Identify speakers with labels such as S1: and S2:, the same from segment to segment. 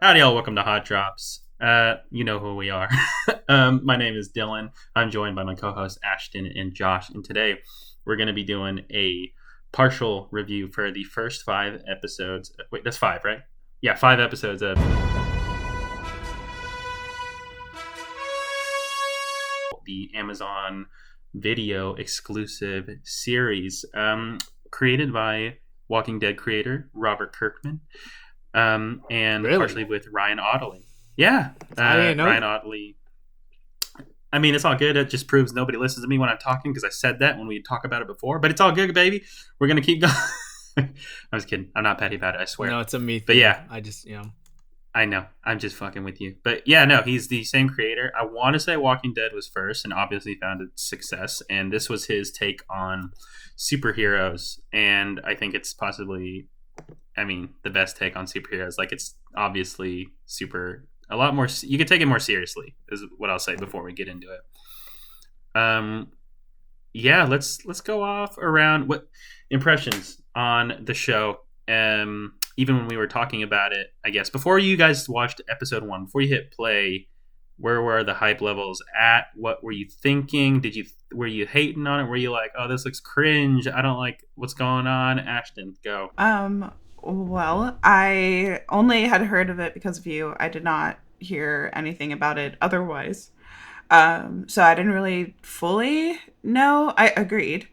S1: Howdy, y'all. Welcome to Hot Drops. You know who we are. My name is Dylan. I'm joined by my co-hosts Ashton and Josh, and today we're going to be doing a partial review for the first 5 episodes. Wait, that's 5, right? Yeah, 5 episodes of the Amazon Video exclusive series, created by Walking Dead creator Robert Kirkman. And
S2: Really?
S1: partially with Ryan Ottley. Yeah,
S2: I didn't know
S1: Ryan
S2: that.
S1: Ottley. I mean, it's all good. It just proves nobody listens to me when I'm talking because I said that when we talk about it before. But it's all good, baby. We're gonna keep going. I'm just kidding. I'm not petty about it. I swear.
S2: No, it's a me
S1: But
S2: thing.
S1: yeah,
S2: I just.
S1: I know. I'm just fucking with you. But yeah, no, he's the same creator. I want to say Walking Dead was first and obviously found its success. And this was his take on superheroes. And I think it's possibly, the best take on superheroes. Like, it's obviously a lot more. You could take it more seriously, is what I'll say before we get into it. Yeah, let's go off around what impressions on the show. Even when we were talking about it, I guess before you guys watched episode 1, before you hit play, where were the hype levels at? What were you thinking? Were you hating on it? Were you like, oh, this looks cringe? I don't like what's going on. Ashton, go.
S3: Well, I only had heard of it because of you. I did not hear anything about it otherwise. So I didn't really fully know. I agreed.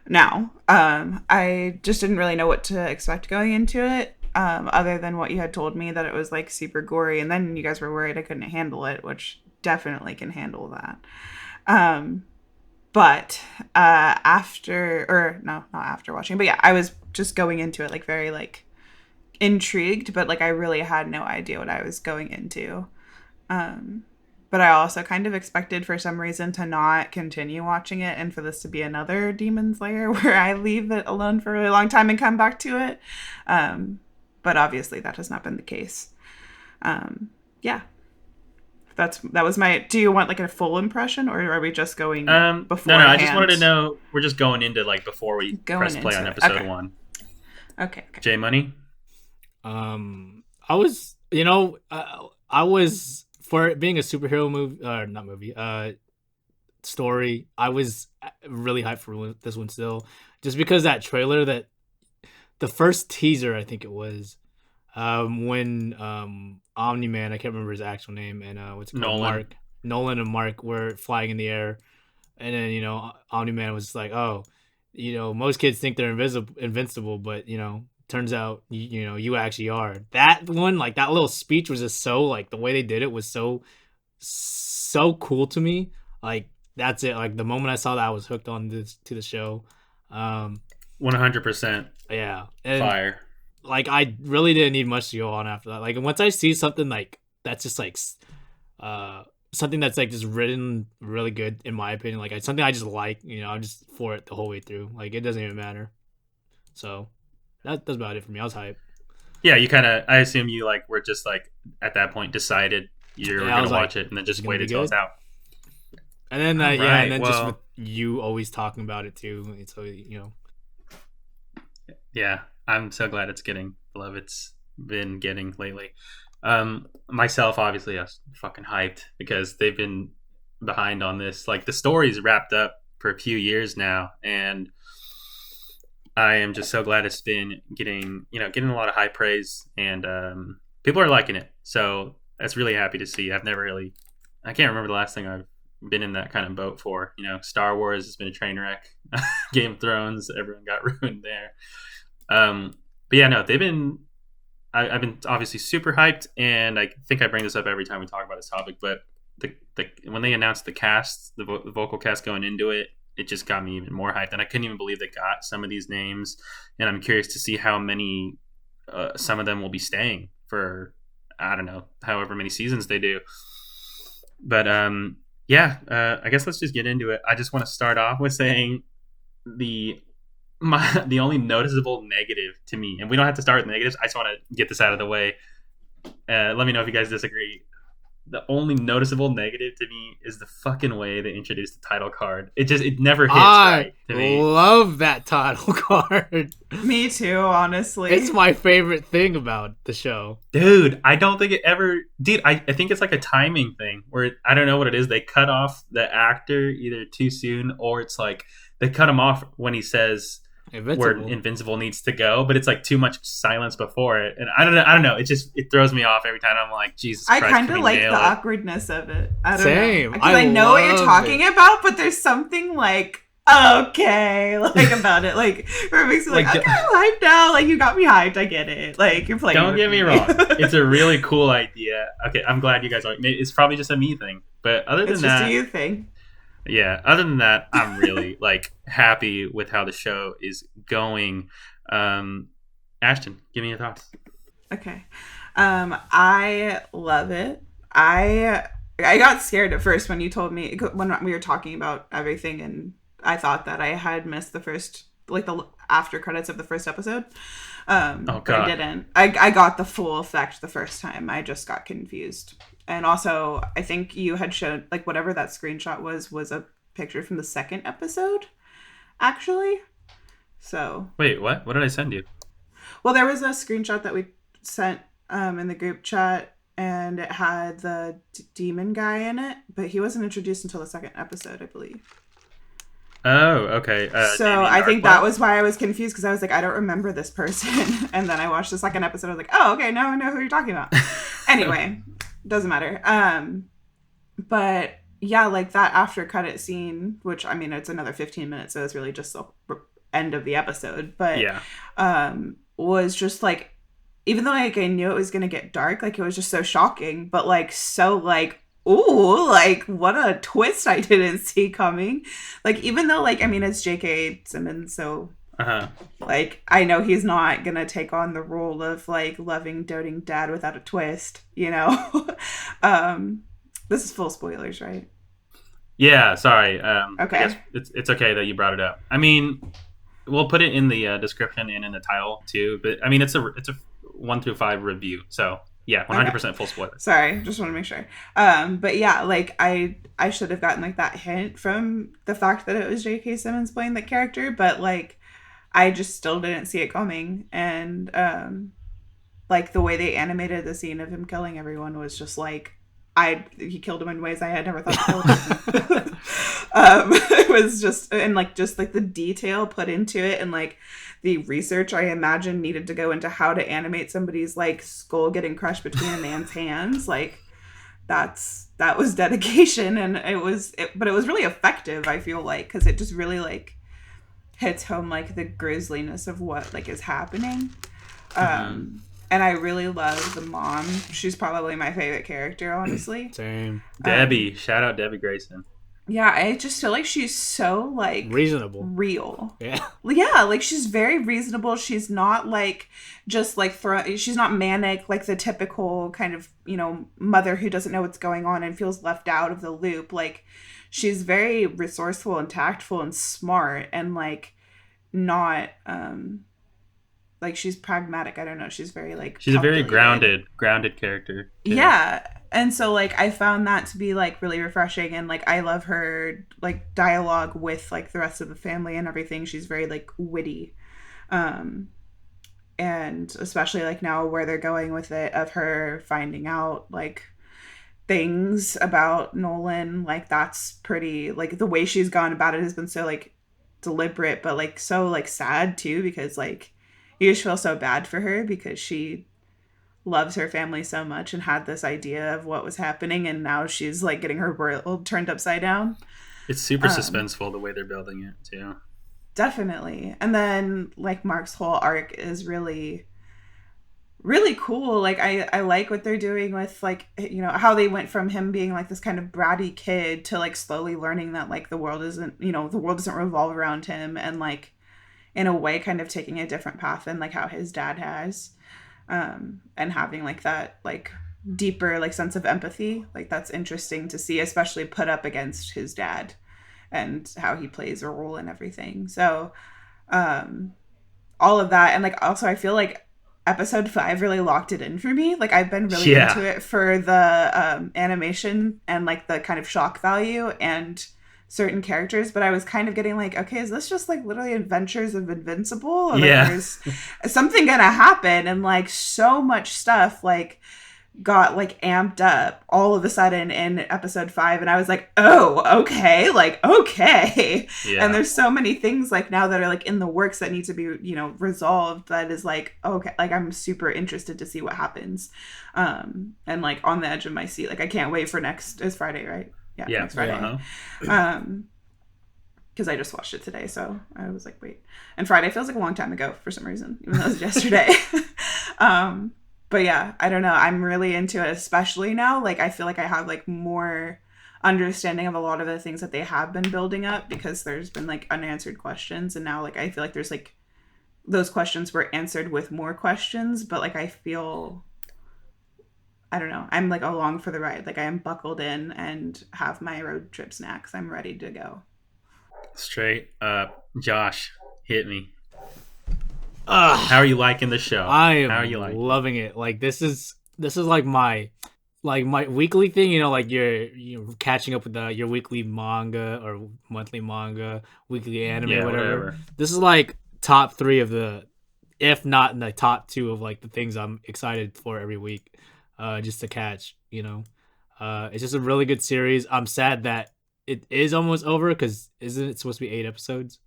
S3: Now, I just didn't really know what to expect going into it, other than what you had told me that it was like super gory, and then you guys were worried I couldn't handle it, which definitely can handle that. But after, or no, not after watching, but yeah, I was just going into it like very like intrigued, but like I really had no idea what I was going into. But I also kind of expected for some reason to not continue watching it and for this to be another Demon Slayer where I leave it alone for a really long time and come back to it. But obviously that has not been the case. Yeah. That was my. Do you want like a full impression, or are we just going before?
S1: No. I just wanted to know. We're just going into like before we
S3: Going
S1: press play
S3: into
S1: on
S3: it.
S1: episode
S3: Okay.
S1: 1.
S3: Okay.
S1: J Money.
S2: I was, I was for it being a superhero movie, not movie, story. I was really hyped for this one still, just because that trailer, that the first teaser, I think it was, when Omni Man, I can't remember his actual name, and what's it called,
S1: Nolan.
S2: Nolan and Mark were flying in the air, and then Omni Man was like, oh, most kids think they're invincible, but turns out you actually are. That one, like that little speech was just so, like, the way they did it was so cool to me. Like, that's it. Like, the moment I saw that, I was hooked on this to the show.
S1: 100%
S2: Yeah, and
S1: fire.
S2: like I really didn't need much to go on after that. Like, once I see something like that's just like something that's like just written really good, in my opinion, like something I just like, I'm just for it the whole way through. Like, it doesn't even matter. So that's about it for me. I was hyped.
S1: Yeah, you kind of. I assume you like were just like at that point decided you were
S2: Yeah, I
S1: gonna
S2: was
S1: watch
S2: like,
S1: it and then
S2: "This is
S1: just
S2: gonna be
S1: waited till it's
S2: good."
S1: out.
S2: And then
S1: All
S2: yeah,
S1: right,
S2: and then just with
S1: well,
S2: you always talking about it too. So
S1: yeah, I'm so glad it's getting the love it's been getting lately. Myself, obviously, I was fucking hyped because they've been behind on this. Like, the story's wrapped up for a few years now, and I am just so glad it's been getting a lot of high praise, and people are liking it. So that's really happy to see. I can't remember the last thing I've been in that kind of boat for. Star Wars has been a train wreck. Game of Thrones, everyone got ruined there. But yeah, no, I've been obviously super hyped, and I think I bring this up every time we talk about this topic, but when they announced the cast, the vocal cast going into it, it just got me even more hyped, and I couldn't even believe they got some of these names, and I'm curious to see how many, some of them will be staying for, I don't know, however many seasons they do. But yeah, I guess let's just get into it. I just want to start off with saying the only noticeable negative to me, and we don't have to start with negatives. I just want to get this out of the way. Let me know if you guys disagree. the only noticeable negative to me is the fucking way they introduced the title card. It never hits
S2: I
S1: right to me.
S2: love that title card.
S3: Me too, honestly.
S2: It's my favorite thing about the show.
S1: Dude, I don't think it ever. Dude, I think it's like a timing thing where I don't know what it is. They cut off the actor either too soon or it's like they cut him off when he says where
S2: Invincible.
S1: Invincible needs to go, but it's like too much silence before it. And I don't know. It throws me off every time. I'm like, Jesus
S3: I
S1: Christ.
S3: kind of
S1: can we
S3: like
S1: nail
S3: the
S1: it?
S3: awkwardness of it. I don't
S2: Same.
S3: know. Because I know what you're
S2: love
S3: talking
S2: it.
S3: about, but there's something like, okay, like about it. Like, where it makes me like,
S1: Like,
S3: okay, I'm hyped now. Like, you got me hyped. I get it. Like, you're playing.
S1: Don't
S3: with
S1: get me wrong. It's a really cool idea. Okay, I'm glad you guys are. It's probably just a me thing. But other than
S3: It's just
S1: that,
S3: a you thing.
S1: yeah, other than that, I'm really like happy with how the show is going. Ashton, give me your thoughts.
S3: Okay. I love it. I got scared at first when you told me when we were talking about everything, and I thought that I had missed the first, like the after credits of the first episode.
S1: Oh
S3: But
S1: God.
S3: I didn't. I got the full effect the first time. I just got confused. And also, I think you had shown like whatever that screenshot was a picture from the second episode, actually. So
S1: Wait, what? What did I send you?
S3: well, there was a screenshot that we sent in the group chat, and it had the demon guy in it, but he wasn't introduced until the second episode, I believe.
S1: Oh, okay.
S3: So
S1: Damien
S3: I think
S1: Darkblood?
S3: that was why I was confused, because I was like, I don't remember this person. And then I watched the second episode. I was like, oh, okay, now I know who you're talking about. Anyway, doesn't matter. But yeah, like that after credit scene, which I mean, it's another 15 minutes, so it's really just the end of the episode. But
S1: Yeah.
S3: was just like, even though like I knew it was gonna get dark, like it was just so shocking, but like so like, ooh, like what a twist I didn't see coming. Like even though like I mean it's J.K. Simmons, so
S1: Uh-huh.
S3: like I know he's not gonna take on the role of like loving doting dad without a twist, you know. This is full spoilers, right?
S1: Yeah, sorry.
S3: Okay.
S1: I guess it's okay that you brought it up. I mean, we'll put it in the description and in the title too. But I mean, it's a 1 through 5 review, so yeah, 100% full spoiler.
S3: Sorry, just want to make sure. But yeah, like I should have gotten like that hint from the fact that it was J.K. Simmons playing the character, but like I just still didn't see it coming. And like the way they animated the scene of him killing everyone was just like he killed him in ways I had never thought to kill him. It was just and like the detail put into it, and like the research I imagine needed to go into how to animate somebody's like skull getting crushed between a man's hands. Like that was dedication, and but it was really effective, I feel like, because it just really like hits home like the grisliness of what like is happening. And I really love the mom. She's probably my favorite character, honestly.
S2: Same.
S1: Debbie, shout out Debbie Grayson.
S3: Yeah, I just feel like she's so like
S2: Reasonable.
S3: real.
S2: Yeah.
S3: Yeah, like she's very reasonable. She's not like just like she's not manic like the typical kind of, you know, mother who doesn't know what's going on and feels left out of the loop. Like she's very resourceful and tactful and smart, and like not like she's pragmatic. I don't know. She's very like
S1: She's a very
S3: calculated.
S1: grounded character. too.
S3: Yeah. And so like I found that to be like really refreshing, and like I love her like dialogue with like the rest of the family and everything. She's very like witty. And especially like now where they're going with it, of her finding out like things about Nolan, like that's pretty, like the way she's gone about it has been so like deliberate, but like so like sad too, because like you just feel so bad for her because she loves her family so much and had this idea of what was happening, and now she's like getting her world turned upside down.
S1: It's super suspenseful the way they're building it too.
S3: Definitely. And then like Mark's whole arc is really really cool. Like I like what they're doing with like, you know, how they went from him being like this kind of bratty kid to like slowly learning that like the world isn't, you know, the world doesn't revolve around him, and like in a way kind of taking a different path than like how his dad has. And having like that like deeper like sense of empathy, like that's interesting to see, especially put up against his dad and how he plays a role in everything. So all of that, and like also I feel like episode 5 really locked it in for me. Like I've been really into
S1: Yeah.
S3: it for the animation and like the kind of shock value and certain characters, but I was kind of getting like, okay, is this just like literally Adventures of Invincible? Or like
S1: Yeah.
S3: there's something gonna happen, and like so much stuff like got like amped up all of a sudden in episode 5, and I was like, oh, okay, like okay. And
S1: Yeah.
S3: there's so many things like now that are like in the works that need to be, resolved, that is like, okay, like I'm super interested to see what happens. And like on the edge of my seat, like I can't wait for next, is Friday, right? Yeah,
S1: Yeah.
S3: next
S2: Yeah.
S3: Friday.
S1: Uh-huh.
S3: um because I just watched it today, so I was like, wait. And Friday feels like a long time ago for some reason, even though it was yesterday. um but yeah, I don't know, I'm really into it, especially now. Like I feel like I have like more understanding of a lot of the things that they have been building up, because there's been like unanswered questions, and now like I feel like there's like those questions were answered with more questions, but like I feel, I don't know, I'm like along for the ride. Like I am buckled in and have my road trip snacks. I'm ready to go.
S1: Straight up. Josh, hit me.
S2: Ugh.
S1: How are you liking the show?
S2: I
S1: How are
S2: am
S1: you liking
S2: loving it. Like this is like my weekly thing. Like you're catching up with your weekly manga or monthly manga, weekly
S1: it?
S2: anime,
S1: Yeah,
S2: whatever.
S1: whatever.
S2: This is like top 3 of the, if not in the top 2 of like the things I'm excited for every week, just to catch. It's just a really good series. I'm sad that it is almost over, because isn't it supposed to be 8 episodes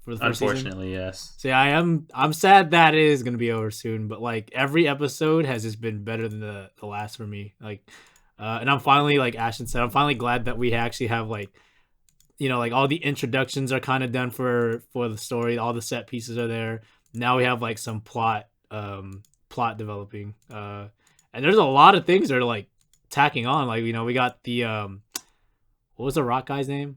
S2: for the first season?
S1: Unfortunately, yes.
S2: So yeah, I'm sad that it is gonna be over soon, but like every episode has just been better than the last for me. Like, and I'm finally, like Ashton said, I'm finally glad that we actually have like, like all the introductions are kind of done for the story. All the set pieces are there. Now we have like some plot developing. And there's a lot of things that are like tacking on. Like we got the what was the rock guy's name?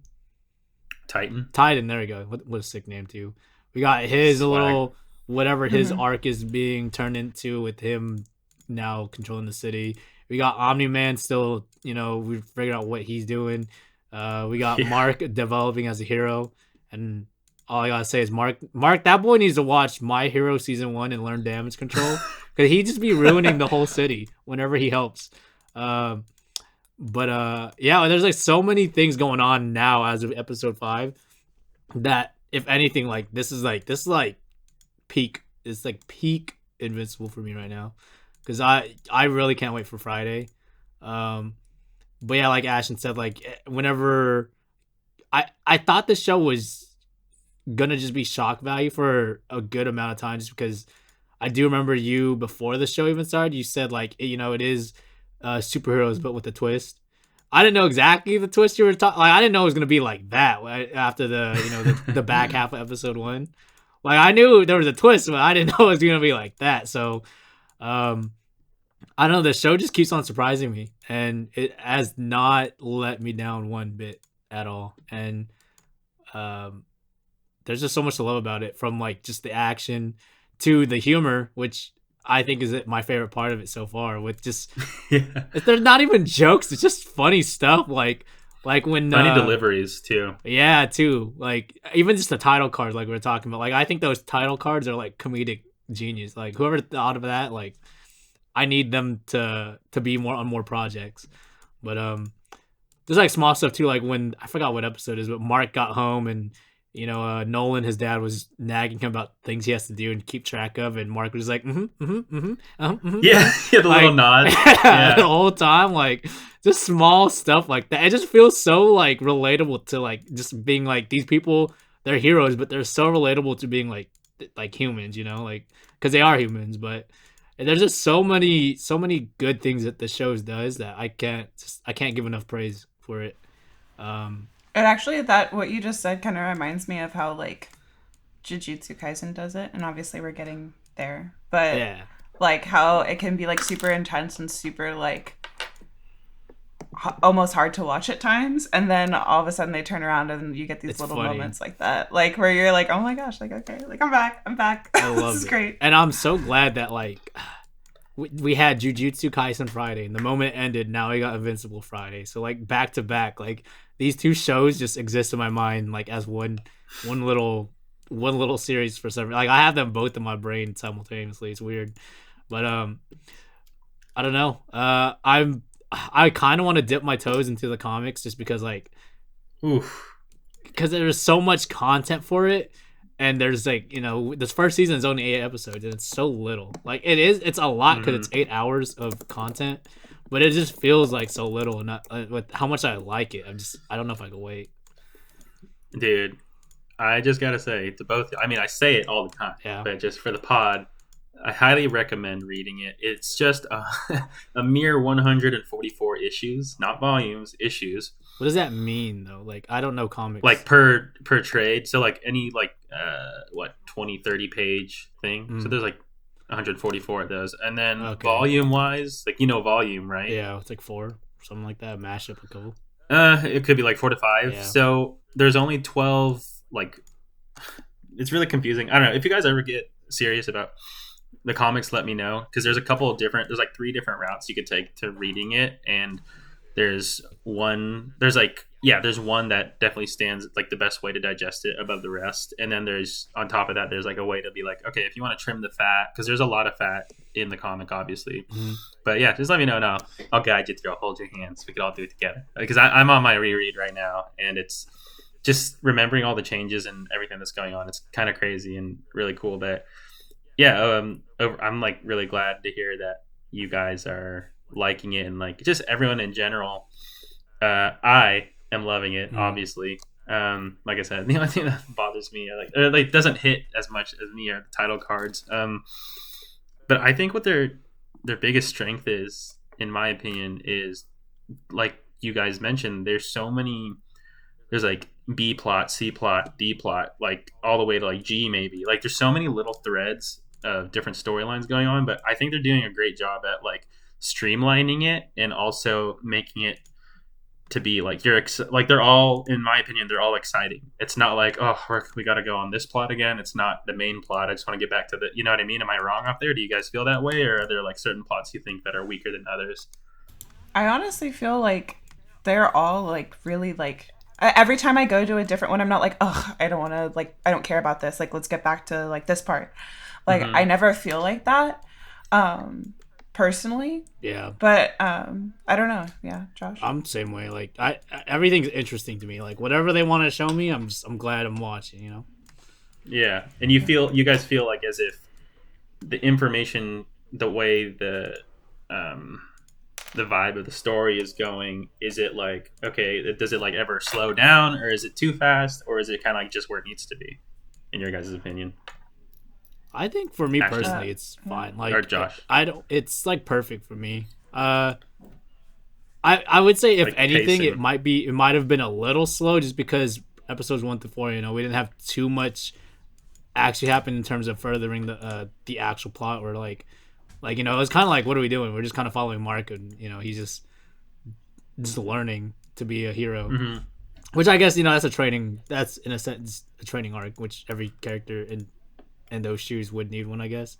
S1: Titan.
S2: Titan, there we go. What a sick name too. We got his
S1: Swag.
S2: little whatever his
S3: Mhm.
S2: arc is being turned into, with him now controlling the city. We got Omni Man still, we figured out what he's doing. We got
S1: Yeah.
S2: Mark developing as a hero, and all I gotta say is Mark, that boy needs to watch My Hero season 1 and learn damage control, because he just be ruining the whole city whenever he helps. Um, but yeah, there's like so many things going on now as of episode 5, that if anything, like this is like peak. It's like peak Invincible for me right now, because I really can't wait for Friday. Um, but yeah, like Ashton said, like whenever I thought the show was gonna just be shock value for a good amount of time, just because I do remember you before the show even started. You said like it is superheroes but with a twist. I didn't know exactly the twist you were talking. Like I didn't know it was gonna be like that after the back half of episode 1. Like I knew there was a twist, but I didn't know it was gonna be like that. So um, I don't know. The show just keeps on surprising me, and it has not let me down one bit at all. And um, there's just so much to love about it, from like just the action to the humor, which I think is my favorite part of it so far. With just,
S1: Yeah.
S2: they're not even jokes; it's just funny stuff. Like when
S1: Funny deliveries too.
S2: yeah, too. Like even just the title cards, like we were talking about. Like I think those title cards are like comedic genius. Like whoever thought of that, like I need them to be more on more projects. But there's like small stuff too, like when I forgot what episode it is, but Mark got home, and Nolan, his dad, was nagging him about things he has to do and keep track of, and Mark was just like,
S1: Yeah. Yeah. The little
S2: like
S1: nod.
S2: the
S1: Yeah.
S2: whole time, like just small stuff like that. It just feels so like relatable to like just being like these people. They're heroes, but they're so relatable to being like humans, like because they are humans. But there's just so many good things that the show does that I can't give enough praise for it. Um,
S3: And actually, that what you just said kind of reminds me of how like Jujutsu Kaisen does it, and obviously we're getting there, but
S2: yeah,
S3: like how it can be like super intense and super like almost hard to watch at times, and then all of a sudden they turn around and you get these
S2: it's
S3: little
S2: funny.
S3: moments like that, like where you're like, oh my gosh, like okay, like I'm back.
S2: I
S3: This
S2: love
S3: is
S2: it,
S3: great.
S2: and I'm so glad that like we had Jujutsu Kaisen Friday, and the moment it ended, now we got Invincible Friday. So like back to back, like these two shows just exist in my mind like as one little one little series for some. Like I have them both in my brain simultaneously. It's weird, but I don't know. I kind of want to dip my toes into the comics just because
S1: Oof.
S2: because there's so much content for it, and there's this first season is only 8 episodes and it's so little. Like it's a lot because it's 8 hours of content, but it just feels like so little. And with how much I like it, I don't know if I can wait.
S1: Dude, I just gotta say to both. I mean, I say it all the time,
S2: Yeah.
S1: but just for the pod, I highly recommend reading it. It's just a mere 144 issues, not volumes, issues.
S2: What does that mean though? Like I don't know comics.
S1: Like per trade, so like any like what 20-30 page thing. So there's like 144 of those, and then volume wise, like volume, right?
S2: Yeah, it's like 4, something like that. Mash up a couple.
S1: It could be like 4 to 5.
S2: Yeah.
S1: So there's only 12. Like, it's really confusing. I don't know if you guys ever get serious about the comics. Let me know, because there's a couple of different. There's like 3 different routes you could take to reading it, and there's one. There's one that definitely stands like the best way to digest it above the rest, and then there's on top of that there's like a way to be like, okay, if you want to trim the fat, because there's a lot of fat in the comic, obviously. But yeah, just let me know, and I'll guide you through. I'll hold your hands. We could all do it together, because I'm on my reread right now, and it's just remembering all the changes and everything that's going on. It's kind of crazy and really cool. That I'm like really glad to hear that you guys are liking it, and like just everyone in general. I am loving it, obviously. Like I said, the only thing that bothers me like doesn't hit as much as me are the title cards. But I think what their biggest strength is, in my opinion, is like you guys mentioned, there's like B plot, C plot, D plot, like all the way to like G maybe. Like there's so many little threads of different storylines going on, but I think they're doing a great job at like streamlining it and also making it to be like like they're all, in my opinion, they're all exciting. It's not like, oh, we got to go on this plot again. It's not the main plot. I just want to get back to you know what I mean? Am I wrong out there? Do you guys feel that way, or are there like certain plots you think that are weaker than others?
S3: I honestly feel like they're all like really like every time I go to a different one, I'm not like, oh, I don't want to, like, I don't care about this. Like, let's get back to like this part. Like, I never feel like that. Personally.
S2: Yeah.
S3: But I don't know. Yeah, Josh.
S2: I'm the same way. Like everything's interesting to me. Like whatever they want to show me, I'm glad I'm watching,
S1: Yeah. And you guys feel like as if the information, the way the vibe of the story is going, is it like, okay, does it like ever slow down, or is it too fast, or is it kind of like just where it needs to be, in your guys' opinion?
S2: I think for me personally, it's fine. Like,
S1: or Josh,
S2: it's like perfect for me. I would say if like anything, pacing. It might have been a little slow, just because episodes 1 to 4, we didn't have too much actually happen in terms of furthering the actual plot, or like it was kind of like, what are we doing? We're just kind of following Mark, and he's just learning to be a hero, which I guess that's that's in a sense a training arc, which every character in those shoes would need one, I guess.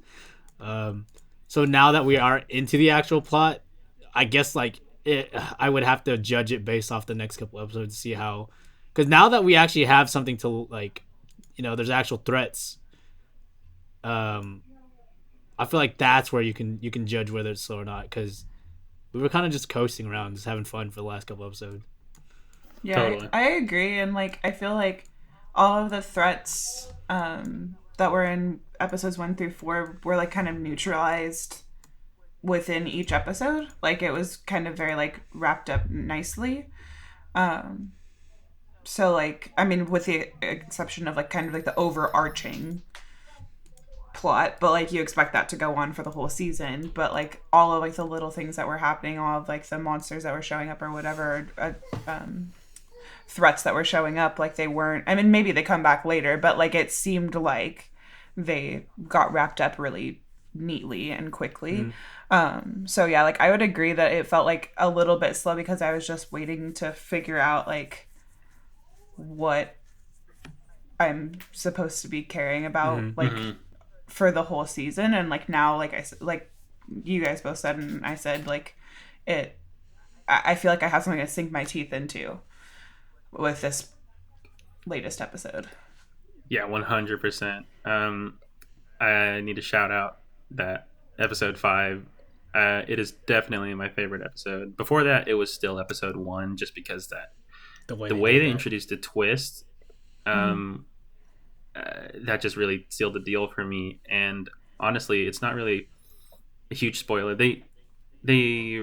S2: So now that we are into the actual plot, I guess I would have to judge it based off the next couple episodes to see how, because now that we actually have something to there's actual threats. I feel like that's where you can judge whether it's slow or not, because we were kind of just coasting around, just having fun for the last couple episodes.
S3: Yeah, totally. I agree, and I feel like all of the threats that were in episodes 1 through 4 were kind of neutralized within each episode. It was kind of very wrapped up nicely. So I mean, with the exception of kind of the overarching plot, but you expect that to go on for the whole season. But all of the little things that were happening, all of the monsters that were showing up or whatever, threats that were showing up, they weren't, I mean, maybe they come back later, but it seemed like they got wrapped up really neatly and quickly. So yeah, I would agree that it felt a little bit slow, because I was just waiting to figure out what I'm supposed to be caring about for the whole season. And now, you guys both said, and I said, I feel like I have something to sink my teeth into with this latest episode.
S1: Yeah, 100%. I need to shout out that episode 5. It is definitely my favorite episode. Before that, it was still episode 1, just because that
S2: The way
S1: the
S2: they
S1: way
S2: did
S1: they
S2: that.
S1: introduced the twist,
S3: Mm.
S1: um, that just really sealed the deal for me. And honestly, it's not really a huge spoiler. They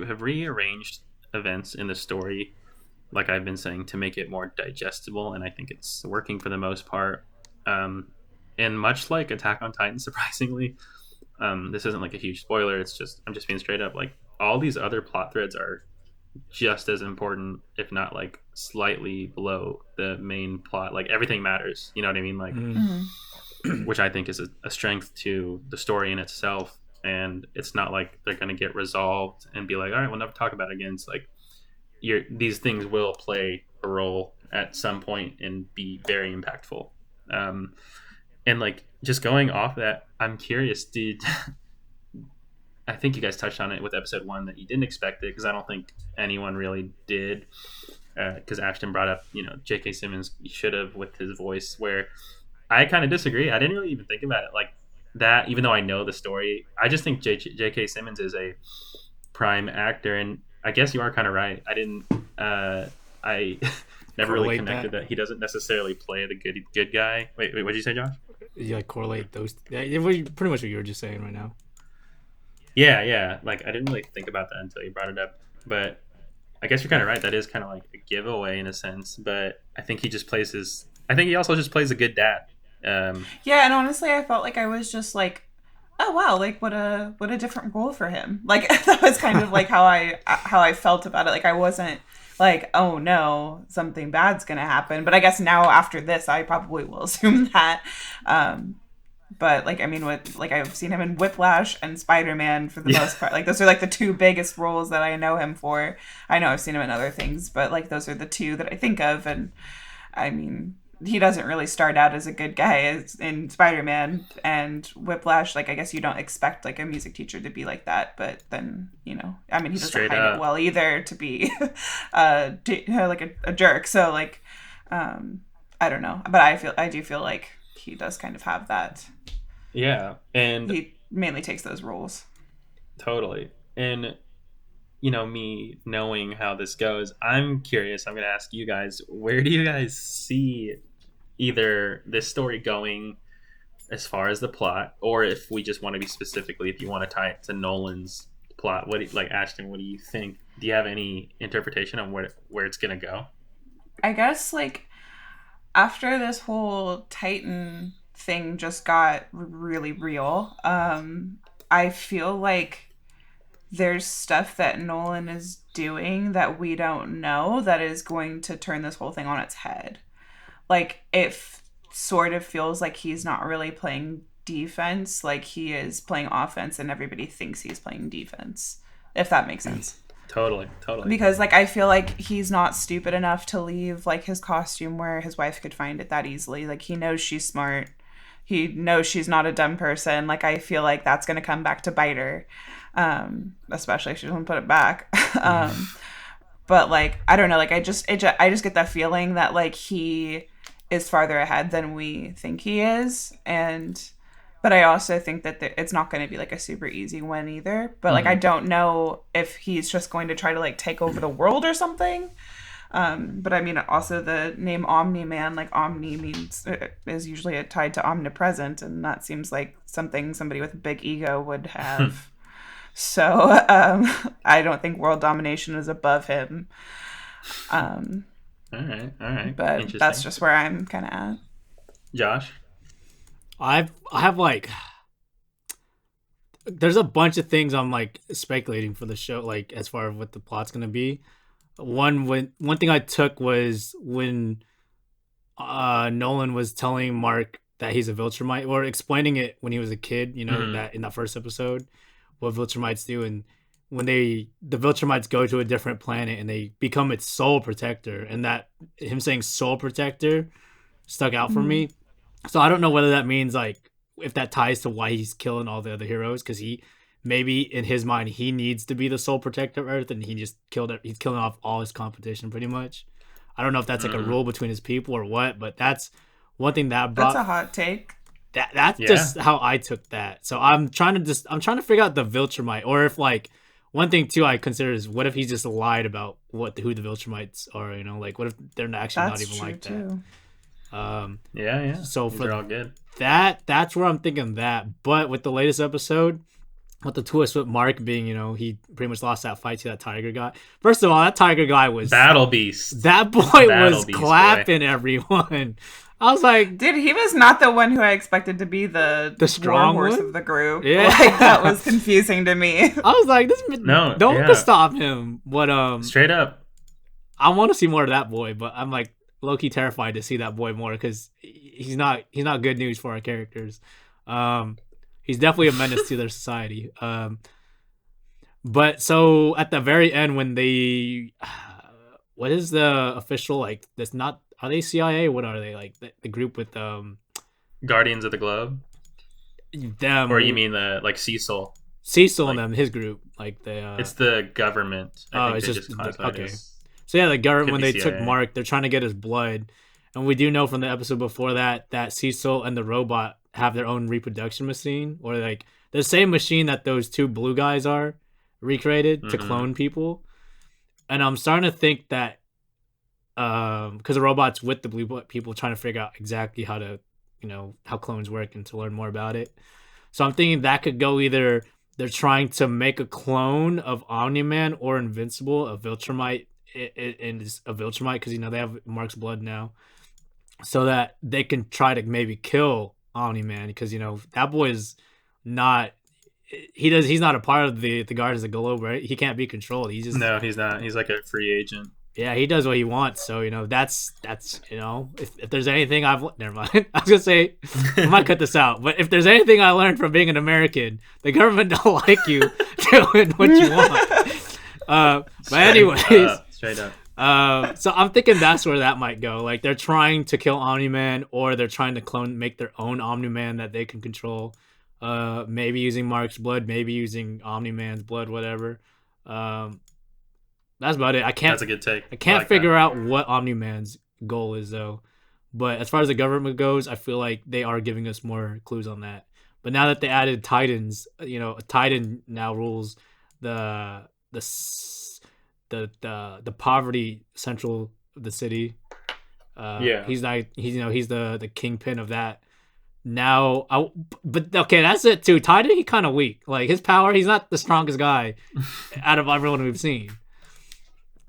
S1: have rearranged events in the story, like I've been saying, to make it more digestible, and I think it's working for the most part. Um, and much like Attack on Titan, surprisingly, this isn't like a huge spoiler. It's just I'm just being straight up. Like all these other plot threads are just as important, if not like slightly below the main plot. Like everything matters. You know what I mean? Like,
S2: Mm.
S3: Mm.
S1: which I think is a strength to the story in itself. And it's not like they're going to get resolved and be like, all right, we'll never talk about it again. It's like these things will play a role at some point and be very impactful. Um, and like just going off that, I'm curious, did I think you guys touched on it with episode 1 that you didn't expect it, because I don't think anyone really did. Because Ashton brought up, J.K. Simmons should have with his voice, where I kind of disagree. I didn't really even think about it like that, even though I know the story. I just think J.K. Simmons is a prime actor, and I guess you are kind of right. I never really
S2: Correlate
S1: connected
S2: that.
S1: that he doesn't necessarily play the good guy. Wait, what did you say, Josh?
S2: You like correlate those. Yeah, pretty much what you were just saying right now.
S1: Yeah, yeah. Like I didn't really think about that until you brought it up, but I guess you're kind of right. That is kind of like a giveaway in a sense, but I think he just plays his. I think he also just plays a good dad. Um,
S3: Yeah, and honestly, I felt like I was just like, oh wow, like what a different role for him. Like that was kind of like how I felt about it. Like I wasn't like, oh no, something bad's gonna happen. But I guess now after this, I probably will assume that. Um, but like I mean, with like I've seen him in Whiplash and Spider Man for the
S1: yeah,
S3: most part. Like those are like the two biggest roles that I know him for. I know I've seen him in other things, but like those are the two that I think of. And I mean, he doesn't really start out as a good guy as in Spider-Man and Whiplash. Like, I guess you don't expect like a music teacher to be like that, but then I mean, he doesn't
S1: straight
S3: hide it
S1: up.
S3: well either to be, like a jerk. So like, um, I don't know, but I do feel like he does kind of have that.
S1: Yeah, and
S3: He mainly takes those roles.
S1: totally. And me knowing how this goes, I'm curious. I'm going to ask you guys, where do you guys see either this story going as far as the plot, or if we just want to be specifically, if you want to tie it to Nolan's plot, like Ashton, what do you think? Do you have any interpretation on where it's going to go?
S3: I guess like after this whole Titan thing just got really real, I feel like there's stuff that Nolan is doing that we don't know that is going to turn this whole thing on its head. Like sort of feels like he's not really playing defense, like he is playing offense and everybody thinks he's playing defense. If that makes sense.
S1: Totally, totally.
S3: Because like I feel like he's not stupid enough to leave like his costume where his wife could find it that easily. Like he knows she's smart. He knows she's not a dumb person. Like I feel like that's going to come back to bite her, especially if she doesn't put it back. But like I don't know, like I just get that feeling that like he is farther ahead than we think he is, and but I also think that it's not going to be like a super easy win either. But like I
S1: Mm-hmm.
S3: don't know if he's just going to try to like take over the world or something. But I mean, also the name Omni Man, like Omni means is usually tied to omnipresent, and that seems like something somebody with a big ego would have. So I don't think world domination is above him. Um,
S1: All right,
S3: but that's
S1: interesting.
S3: just where I'm kind of at.
S1: Josh.
S2: I have like there's a bunch of things I'm like speculating for the show, like as far as what the plot's gonna be. One thing I took was when Nolan was telling Mark that he's a Viltrumite, or explaining it when he was a kid,
S1: Mm-hmm.
S2: that in that first episode, what Viltrumites do, and when the Viltrumites go to a different planet and they become its sole protector, and that him saying sole protector stuck out for
S3: Mm.
S2: me. So I don't know whether that means like if that ties to why he's killing all the other heroes, because he maybe in his mind he needs to be the sole protector of Earth, and he just killed it. He's killing off all his competition pretty much. I don't know if that's like a
S1: Mm-hmm.
S2: rule between his people or what, but that's one thing that
S3: That's
S2: brought
S3: a hot take.
S2: that's
S1: Yeah.
S2: just how I took that. So I'm trying to figure out the Viltrumite, or if like one thing too I consider is what if he just lied about who the Viltrumites are, you know, like what if they're actually not
S3: That's
S2: even
S3: true
S2: like
S3: too.
S2: that.
S1: Yeah.
S2: So
S1: These
S2: for
S1: are all good.
S2: that's where I'm thinking that. But with the latest episode, with the twist with Mark being, you know, he pretty much lost that fight to that tiger guy. First of all, that tiger guy was
S1: Battle Beast.
S2: that boy
S1: Battle
S2: was
S1: Beast,
S2: clapping everyone. I was like,
S3: Dude, he was not the one who I expected to be the
S2: strong
S3: war horse
S2: one?
S3: of the group.
S2: Yeah.
S3: Like, that was confusing to me.
S2: I was like,
S1: No,
S2: don't
S1: yeah.
S2: stop him. But
S1: Straight up.
S2: I want to see more of that boy. But I'm like low-key terrified to see that boy more because he's not good news for our characters. He's definitely a menace to their society. But so at the very end when they, what is the official like? That's not. Are they CIA? What are they like? The group with
S1: Guardians of the Globe?
S2: them,
S1: Or you mean the like Cecil?
S2: Cecil
S1: like-
S2: and them, his group, like the.
S1: It's the government. I think
S2: it's
S1: they
S2: just
S1: classify it
S2: okay.
S1: as-
S2: So yeah, the government
S1: Could
S2: when
S1: be
S2: they took
S1: CIA.
S2: Mark, they're trying to get his blood, and we do know from the episode before that Cecil and the robot have their own reproduction machine, or like the same machine that those two blue guys are recreated to
S1: Mhm.
S2: clone people. And I'm starting to think that because the robot's with the blue people trying to figure out exactly how to, you know, how clones work and to learn more about it. So I'm thinking that could go either they're trying to make a clone of Omni-Man or Invincible, a Viltrumite, and a Viltrumite because, you know, they have Mark's blood now, so that they can try to maybe kill Omni-Man because, you know, that boy is not. He's not a part of the Guardians of the Globe, right? He can't be controlled. He's just
S1: No, he's not. He's like a free agent.
S2: yeah, he does what he wants. So, you know, that's you know, if there's anything never mind. I was gonna say I might cut this out, but if there's anything I learned from being an American, the government don't like you doing what you want. But anyways,
S1: Straight up.
S2: so I'm thinking that's where that might go. Like they're trying to kill Omni-Man, or they're trying to make their own Omni-Man that they can control. Maybe using Mark's blood, maybe using Omni-Man's blood, whatever. That's about it.
S1: That's a good take.
S2: I can't
S1: like
S2: figure
S1: that.
S2: out what Omni-Man's goal is though. But as far as the government goes, I feel like they are giving us more clues on that. But now that they added Titans, you know, a Titan now rules the poverty central of the city.
S1: Yeah.
S2: He's the kingpin of that. Now, but okay, that's it too. Titan, he kind of weak. Like his power, he's not the strongest guy out of everyone we've seen.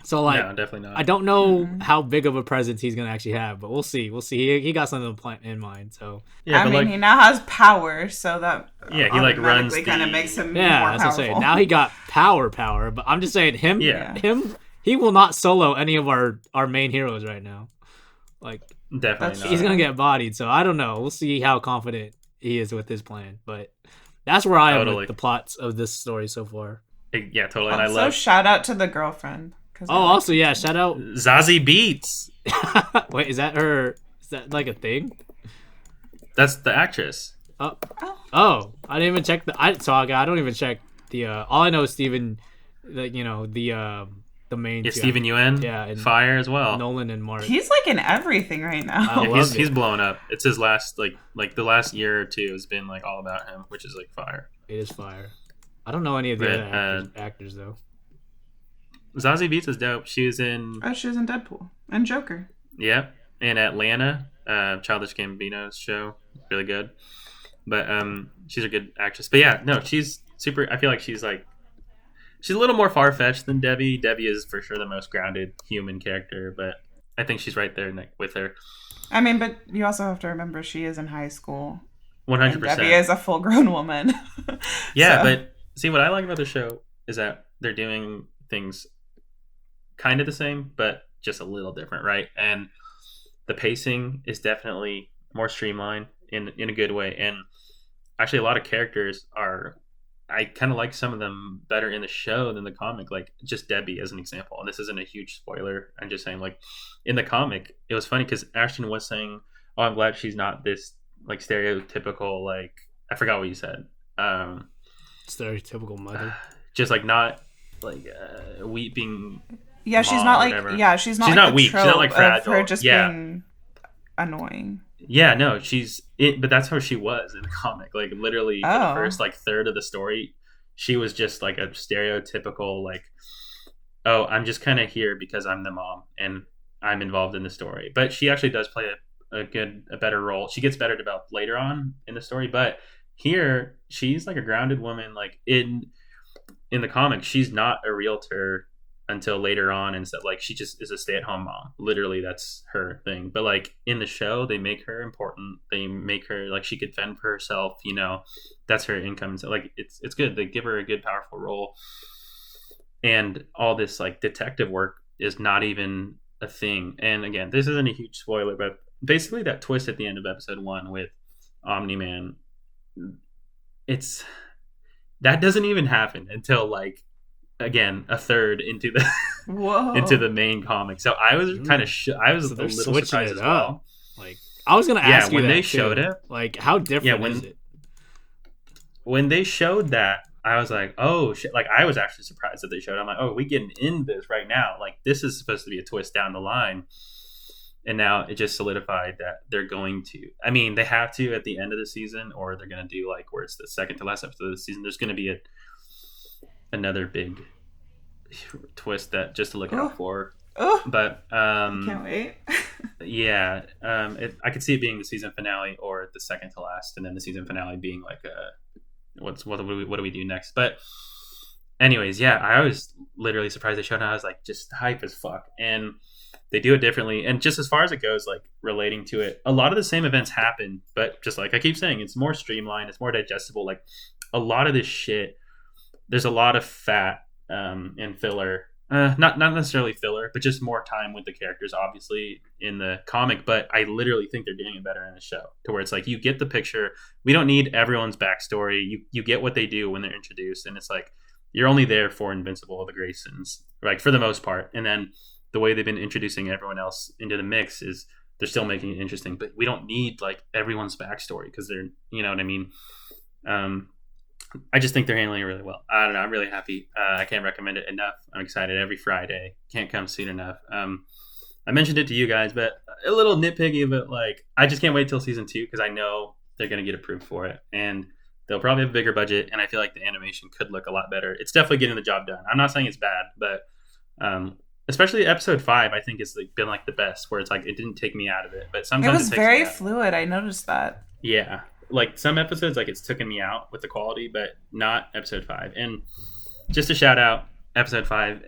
S2: So like,
S1: no, definitely not.
S2: I don't know how big of a presence he's gonna actually have, but we'll see. We'll see. He got something in mind. So
S1: Yeah,
S3: I
S1: but
S3: mean,
S1: like,
S3: he now has power, so that
S1: Yeah, he, like, runs
S3: kind of
S1: the-
S3: makes him
S2: yeah,
S3: more
S2: that's what I'm
S3: powerful.
S2: saying. Now he got power. But I'm just saying
S1: Yeah.
S2: he will not solo any of our main heroes right now. Like
S1: definitely
S3: That's-
S1: not.
S2: he's gonna get bodied. So I don't know. We'll see how confident he is with his plan. But that's where I am
S1: Totally.
S2: with the plots of this story so far.
S1: Yeah, totally. And I
S3: Also,
S1: love
S3: shout out to the girlfriend. 'cause I
S2: Oh,
S3: like
S2: also
S3: her
S2: yeah,
S3: too.
S2: shout out.
S1: Zazie Beats.
S2: Wait, is that her? Is that like a thing?
S1: That's the actress.
S2: Oh, I didn't even check I don't even check the. All I know is Steven, the main.
S1: Yeah,
S2: two.
S1: Steven Yeun.
S2: Yeah, and
S1: Fire as well.
S2: Nolan and Mark.
S3: He's like in everything right now.
S2: I
S1: Yeah,
S2: loved
S1: he's
S2: it.
S1: blown up. It's his last like the last year or two has been like all about him, which is like fire.
S2: It is fire. I don't know any of the
S1: But,
S2: other actors though.
S1: Zazie Beats is dope. She was in
S3: Oh, she was in Deadpool and Joker.
S1: in Atlanta, Childish Gambino's show, really good. But she's a good actress. But yeah, no, she's super. I feel like she's a little more far fetched than Debbie. Debbie is for sure the most grounded human character, but I think she's right there with her.
S3: I mean, but you also have to remember she is in high school.
S1: 100%.
S3: And Debbie is a full-grown woman.
S1: Yeah,
S3: So-
S1: but see, what I like about the show is that they're doing things kind of the same, but just a little different, right? And the pacing is definitely more streamlined in a good way. And actually, a lot of characters I kind of like some of them better in the show than the comic. Like just Debbie as an example. And this isn't a huge spoiler. I'm just saying, like in the comic, it was funny because Ashton was saying, "Oh, I'm glad she's not this like stereotypical like I forgot what you said."
S2: Stereotypical mother.
S1: Just like not like weeping.
S3: yeah, she's
S1: Mom
S3: not
S1: or
S3: like
S1: whatever.
S3: she's not
S1: She's
S3: like
S1: not
S3: the
S1: weak. She's not,
S3: trope
S1: like,
S3: of
S1: fragile.
S3: her just
S1: Yeah.
S3: being annoying.
S1: Yeah, no, she's it, but that's how she was in the comic. Like literally for the
S3: Oh.
S1: first like third of the story, she was just like a stereotypical like, oh, I'm just kind of here because I'm the mom and I'm involved in the story. But she actually does play a better role. She gets better developed later on in the story, but here she's like a grounded woman. Like in the comics, she's not a realtor until later on and stuff. Like she just is a stay-at-home mom. Literally, that's her thing. But like in the show, they make her important. They make her like she could fend for herself. That's her income. So like it's good. They give her a good, powerful role, and all this like detective work is not even a thing. And again, this isn't a huge spoiler, but basically that twist at the end of episode 1 with Omni Man, it's that doesn't even happen until like again a third into the into
S3: Whoa.
S1: the main comic. So I was kind of I was
S2: So
S1: a
S2: they're
S1: little
S2: switching
S1: surprised
S2: it
S1: as
S2: up.
S1: well.
S2: Like, I was gonna
S1: Yeah,
S2: ask you
S1: when they
S2: that
S1: showed
S2: too.
S1: it,
S2: Like, how
S1: yeah,
S2: different is it?
S1: when they showed that, I was like, oh shit! Like I was actually surprised that they showed it. I'm like, oh, we getting in this right now. Like this is supposed to be a twist down the line, and now it just solidified that they're going to. I mean, they have to at the end of the season, or they're going to do like where it's the second to last episode of the season. There's going to be another big twist that just to look
S3: Oh.
S1: out for.
S3: Oh.
S1: But
S3: I can't wait.
S1: yeah, I could see it being the season finale or the second to last, and then the season finale being like what do we do next? But anyways, yeah, I was literally surprised they showed it. I was like just hype as fuck, and they do it differently. And just as far as it goes, like relating to it, a lot of the same events happen, but just like I keep saying, it's more streamlined, it's more digestible. Like a lot of this shit, there's a lot of fat and filler. Not necessarily filler, but just more time with the characters, obviously in the comic. But I literally think they're doing it better in the show, to where it's like you get the picture. We don't need everyone's backstory. You get what they do when they're introduced, and it's like you're only there for Invincible, the Graysons, like for the most part. And then the way they've been introducing everyone else into the mix is they're still making it interesting. But we don't need like everyone's backstory because they're, you know what I mean. Um, I just think they're handling it really well. I don't know. I'm really happy. I can't recommend it enough. I'm excited every Friday. Can't come soon enough. I mentioned it to you guys, but a little nitpicky, but like I just can't wait till season 2 because I know they're going to get approved for it, and they'll probably have a bigger budget, and I feel like the animation could look a lot better. It's definitely getting the job done. I'm not saying it's bad, but especially episode 5, I think has like been like the best, where it's like it didn't take me out of it, but
S3: It
S1: sometimes
S3: was
S1: it takes me
S3: very
S1: out.
S3: fluid. I noticed that.
S1: Yeah, like some episodes, like it's taken me out with the quality, but not episode 5. And just to shout out episode 5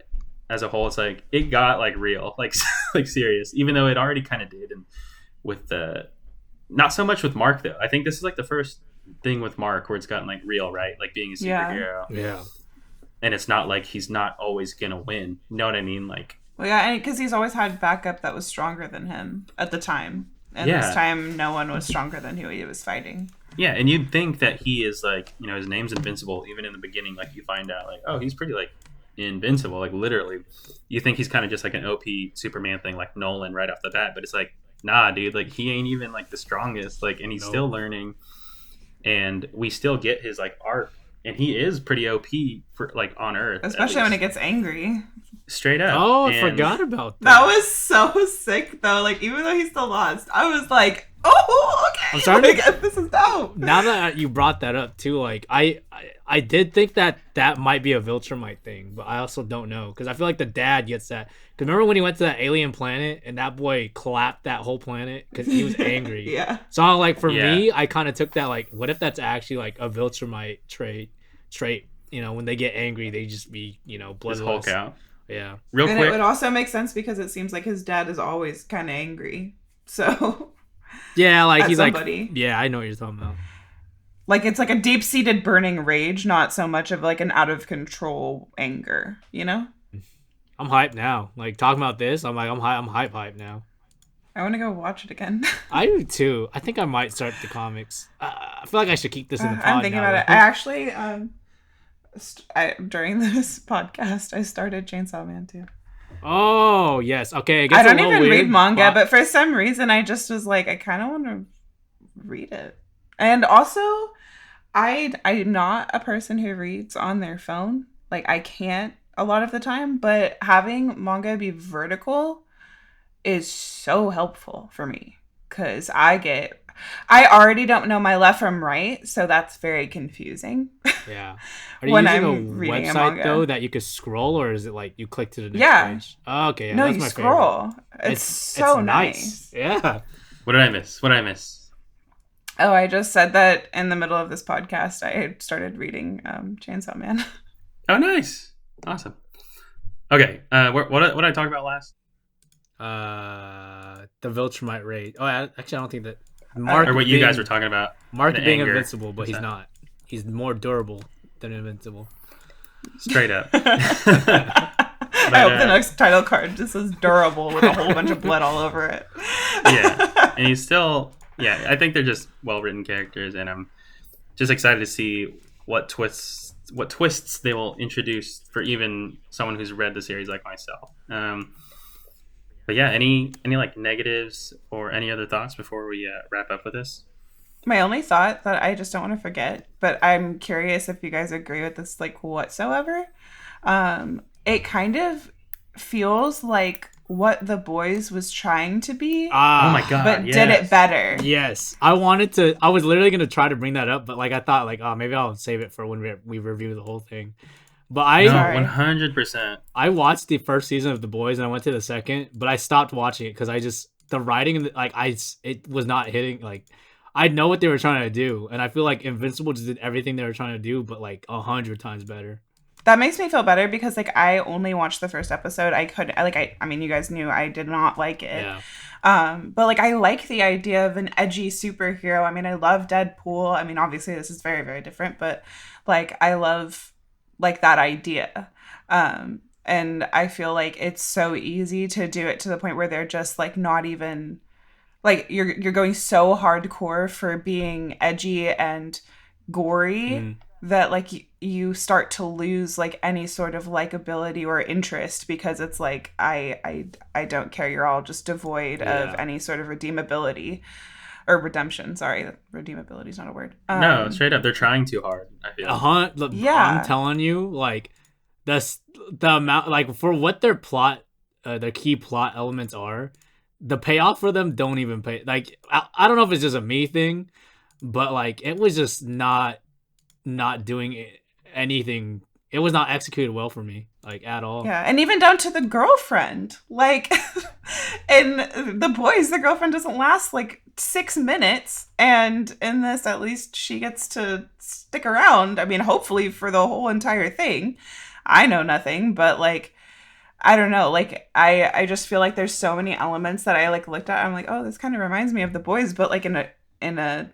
S1: as a whole, it's like it got like real, like like serious, even though it already kind of did. And with the not so much with Mark though. I think this is like the first thing with Mark where it's gotten like real, right? Like being a
S3: Yeah.
S1: superhero,
S2: Yeah.
S1: and it's not like he's not always gonna win. You know what I mean? Like
S3: Well, yeah, and because he's always had backup that was stronger than him at the time. And this
S1: yeah,
S3: time, no one was stronger than who he was fighting.
S1: yeah, and you'd think that he is like, his name's Invincible. Even in the beginning, like you find out, like, oh, he's pretty like invincible. Like literally, you think he's kind of just like an OP Superman thing, like Nolan right off the bat. But it's like, nah, dude. Like he ain't even like the strongest. Like, and he's still
S2: Nope.
S1: learning, and we still get his like arc, and he is pretty OP for like on Earth, at
S3: Especially when he
S1: least.
S3: gets angry.
S1: Straight up.
S2: Oh, I
S1: And
S2: forgot about that.
S3: That was so sick, though. Like, even though he still lost, I was like, oh, okay.
S2: I'm starting
S3: Like, this is dope.
S2: Now that you brought that up too, like I did think that might be a Viltrumite thing, but I also don't know because I feel like the dad gets that. Because remember when he went to that alien planet and that boy clapped that whole planet because he was angry.
S3: Yeah.
S2: So like for
S1: Yeah.
S2: me, I kind of took that like, what if that's actually like a Viltrumite trait? When they get angry, they just be
S1: his
S2: bloodless.
S1: Hulk out.
S2: Yeah.
S1: Real
S3: And
S1: quick.
S3: it would also make sense because it seems like his dad is always kind of angry. So,
S2: Yeah, like
S3: At
S2: he's
S3: somebody.
S2: like, yeah, I know what you're talking about.
S3: like, it's like a deep seated burning rage, not so much of like an out of control anger, you know?
S2: I'm hyped now. Like talking about this, I'm like, I'm hype now.
S3: I want to go watch it again.
S2: I do too. I think I might start the comics. I feel like I should keep this in the pod.
S3: I'm thinking
S2: now,
S3: about it.
S2: though.
S3: I actually, during this podcast, I started Chainsaw Man too.
S2: Oh yes, okay. It gets
S3: I
S2: a
S3: don't
S2: little
S3: even
S2: weird,
S3: read manga, but for some reason, I just was like, I kind of want to read it. And also, I'm not a person who reads on their phone. Like, I can't a lot of the time, but having manga be vertical is so helpful for me because I already don't know my left from right, so that's very confusing.
S2: Yeah. Are you
S3: When
S2: using a
S3: I'm reading a
S2: website though
S3: manga.
S2: that you could scroll, or is it like you click to the next
S3: Yeah.
S2: page? Oh, okay, yeah,
S3: No,
S2: that's
S3: you
S2: my favorite.
S3: scroll. It's
S2: It's
S3: so
S2: nice.
S3: nice.
S2: Yeah.
S1: What did I miss? What did I miss?
S3: Oh, I just said that in the middle of this podcast, I had started reading Chainsaw Man.
S1: Oh, nice. Awesome. Okay. What did I talk about last?
S2: The Viltrumite raid. Oh, actually, I don't think that Mark
S1: Or what you guys were talking about?
S2: Mark
S1: the
S2: being
S1: anger.
S2: invincible, but
S1: What's
S2: he's
S1: that?
S2: not. He's more durable than invincible.
S1: Straight up.
S3: I hope the next title card just says durable with a whole bunch of blood all over it.
S1: Yeah, and he's still. Yeah, I think they're just well written characters, and I'm just excited to see what twists they will introduce for even someone who's read the series like myself. But yeah, any like negatives or any other thoughts before we wrap up with this?
S3: My only thought that I just don't want to forget, but I'm curious if you guys agree with this like whatsoever. It kind of feels like what The Boys was trying to be,
S1: Oh my god!
S3: but
S1: yes.
S3: did it better.
S2: Yes, I wanted to. I was literally gonna try to bring that up, but like I thought, like, oh, maybe I'll save it for when we review the whole thing. But
S1: No,
S3: Sorry.
S1: 100%.
S2: I watched the first season of The Boys and I went to the second, but I stopped watching it because the writing and it was not hitting. Like, I know what they were trying to do, and I feel like Invincible just did everything they were trying to do, but like 100 times better.
S3: That makes me feel better because like I only watched the first episode. I mean you guys knew I did not like it.
S2: Yeah,
S3: But like I like the idea of an edgy superhero. I mean I love Deadpool. I mean obviously this is very very different, but like I love like that idea. And I feel like it's so easy to do it to the point where they're just like not even like you're going so hardcore for being edgy and gory that like you start to lose like any sort of likability or interest because it's like I don't care, you're all just devoid of any sort of redeemability or redemption. Sorry, redeemability is not a word.
S1: No, straight up, they're trying too hard. I feel.
S2: Look,
S3: Yeah.
S2: I'm telling you, like the amount, like for what their key plot elements are, the payoff for them don't even pay. Like I don't know if it's just a me thing, but like it was just not doing anything. It was not executed well for me, like at all.
S3: Yeah, and even down to the girlfriend. Like in The Boys, the girlfriend doesn't last like 6 minutes, and in this at least she gets to stick around. I mean, hopefully for the whole entire thing. I know nothing, but like I don't know, like I just feel like there's so many elements that I like looked at. I'm like, oh, this kind of reminds me of The Boys, but like in a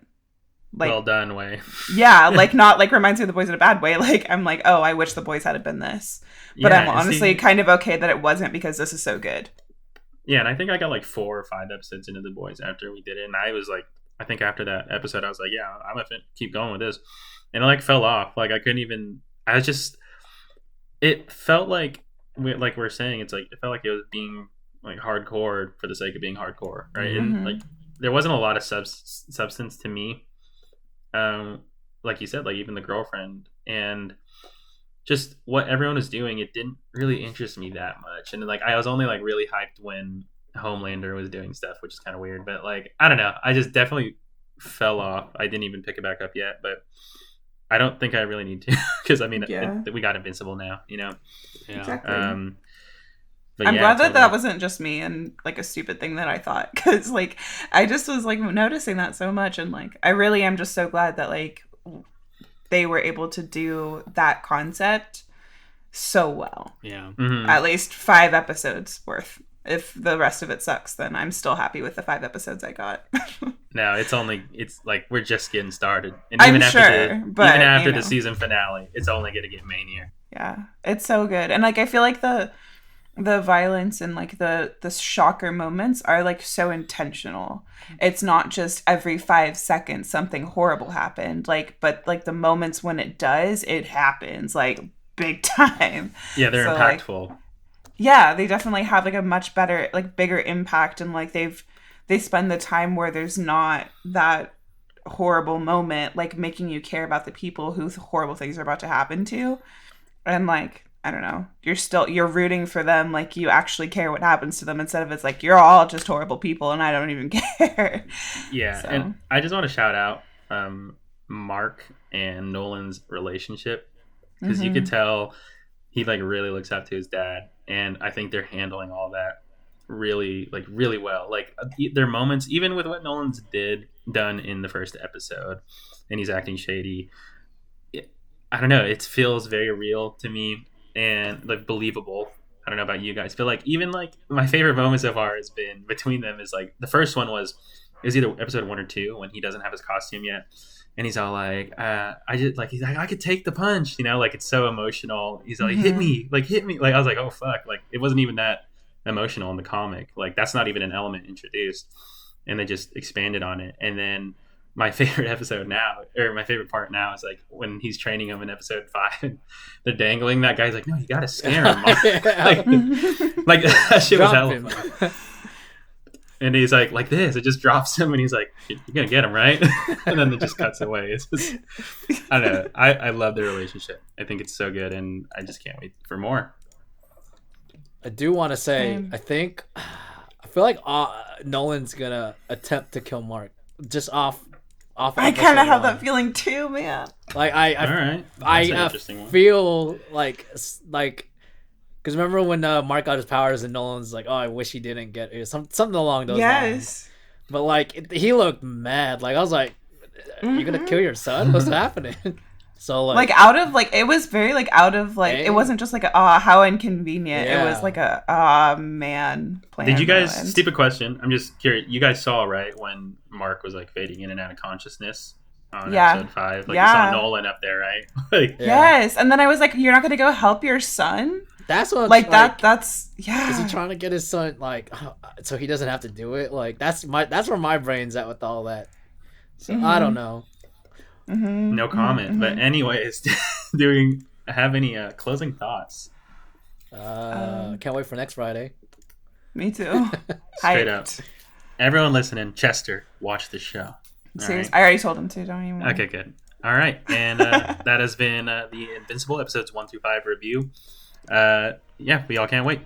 S3: like
S1: Well done way.
S3: yeah, like not like reminds me of The Boys in a bad way. Like I'm like, oh, I wish The Boys had been this, but
S1: Yeah,
S3: I'm honestly kind of okay that it wasn't because this is so good.
S1: Yeah, and I think I got like 4 or 5 episodes into The Boys after we did it, and I was like, I think after that episode, I was like, yeah, I'm gonna keep going with this, and it like fell off. Like I couldn't even. I was just. It felt like we're saying, it's like it felt like it was being like hardcore for the sake of being hardcore, right?
S2: Mm-hmm.
S1: And like there wasn't a lot of substance to me. Like you said, like even the girlfriend and just what everyone was doing, it didn't really interest me that much. And like I was only like really hyped when Homelander was doing stuff, which is kind of weird. But like I don't know, I just definitely fell off. I didn't even pick it back up yet, but I don't think I really need to because I mean we got Invincible now, you know.
S2: Yeah.
S3: Exactly.
S1: But
S3: I'm
S1: yeah,
S3: glad that
S1: totally.
S3: that wasn't just me and like a stupid thing that I thought, because like I just was like noticing that so much, and like I really am just so glad that like they were able to do that concept so well.
S2: Yeah.
S1: Mhm.
S3: At least 5 episodes worth. If the rest of it sucks, then I'm still happy with the 5 episodes I got.
S1: No, it's like we're just getting started, and
S3: I'm
S1: even after
S3: sure, but,
S1: even after
S3: you know.
S1: the season finale, it's only gonna get manier.
S3: Yeah, it's so good. And like I feel like the violence and like the shocker moments are like so intentional. It's not just every 5 seconds something horrible happened, like, but like the moments when it does, it happens like big time.
S1: Yeah, they're
S3: So, like,
S1: impactful.
S3: yeah, they definitely have like a much better, like bigger impact, and like they spend the time where there's not that horrible moment, like making you care about the people who horrible things are about to happen to. And like I don't know, you're rooting for them, like you actually care what happens to them, instead of it's like you're all just horrible people and I don't even care.
S1: Yeah, and
S3: So
S1: I just want to shout out Mark and Nolan's relationship, because you could tell he like really looks up to his dad, and I think they're handling all that really well. Like their moments, even with what Nolan's done in the first episode, and he's acting shady. I don't know. It feels very real to me and like believable. I don't know about you guys, but like even like my favorite moment so far has been between them is like the first one was either episode 1 or 2 when he doesn't have his costume yet, and he's all like, I just like he's like I could take the punch, you know, like it's so emotional. He's like hit me, like I was like oh fuck, like it wasn't even that emotional in the comic. Like that's not even an element introduced, and they just expanded on it. And then my favorite episode now, or my favorite part now, is like when he's training him in episode 5 and they're dangling that guy's like, no, you gotta scare him. like that shit was hella funny. And he's like this, it just drops him and he's like, you're gonna get him, right? And then it just cuts away. It's just, I don't know, I love their relationship. I think it's so good, and I just can't wait for more.
S2: I do want to say, I feel like Nolan's gonna attempt to kill Mark just off.
S3: I kind of have that feeling too, man.
S2: Like
S1: all right,
S2: I feel like because remember when Mark got his powers and Nolan's like, oh, I wish he didn't get it. Something along those lines. But like he looked mad. Like I was like, you're gonna kill your son? What's happening? So like
S3: out of like, it was very like out of like, it wasn't just like how inconvenient.
S2: Yeah.
S3: It was like man.
S1: Did you guys, stupid question, I'm just curious, you guys saw right when Mark was like fading in and out of consciousness on episode 5? Like you saw Nolan up there, right? Like
S3: yes, and then I was like, you're not gonna go help your son?
S2: That's what
S3: like that's
S2: Is he trying to get his son like so he doesn't have to do it? Like that's where my brain's at with all that. So I don't know.
S1: No comment. But anyways, do we have any closing thoughts?
S2: Can't wait for next Friday.
S3: Me too.
S1: Straight up. Everyone listening, Chester, watch the show.
S3: Seriously, right? I already told him to. Don't even.
S1: Okay, good. All right, and that has been the Invincible episodes 1 through 5 review. Yeah, we all can't wait.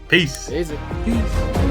S1: Peace.
S2: Peace.